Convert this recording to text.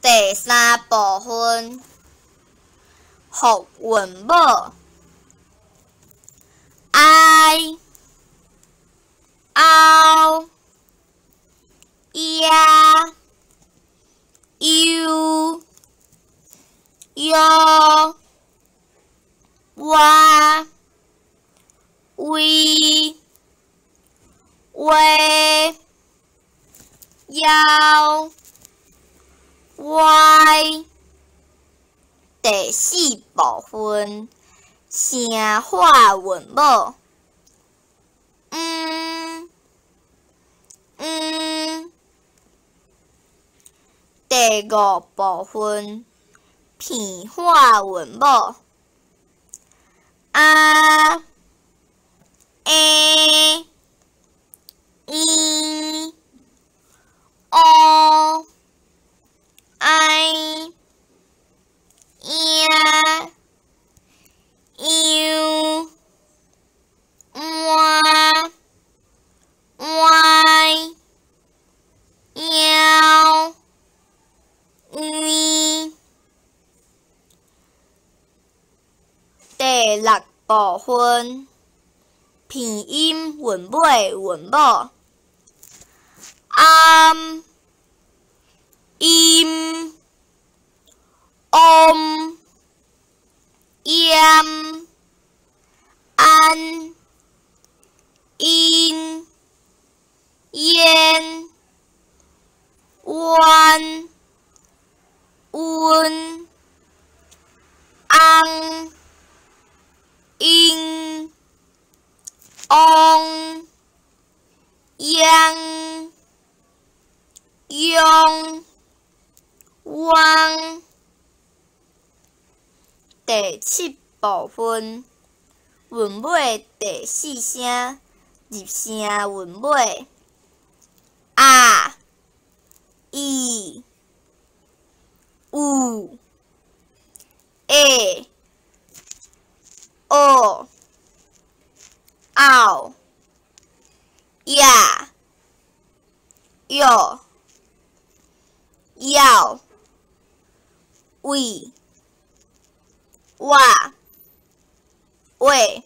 第三部分，复韵母 I、凹、呀、u、哟、哇、威、喂、腰、歪。第四部分，声化韵母第五部分，片化韵母啊、欸、伊、哦、哎、呀、样、哇、歪、腰、威。第六部分，片音韵尾韵母暗、阴、om、yam、安、因、烟、弯、温、昂、因、翁、央、用、汪。第七部分，韵尾第四声入声韵尾啊、伊、有、会、哦、奥、呀、哟、要、喂、哇、喂。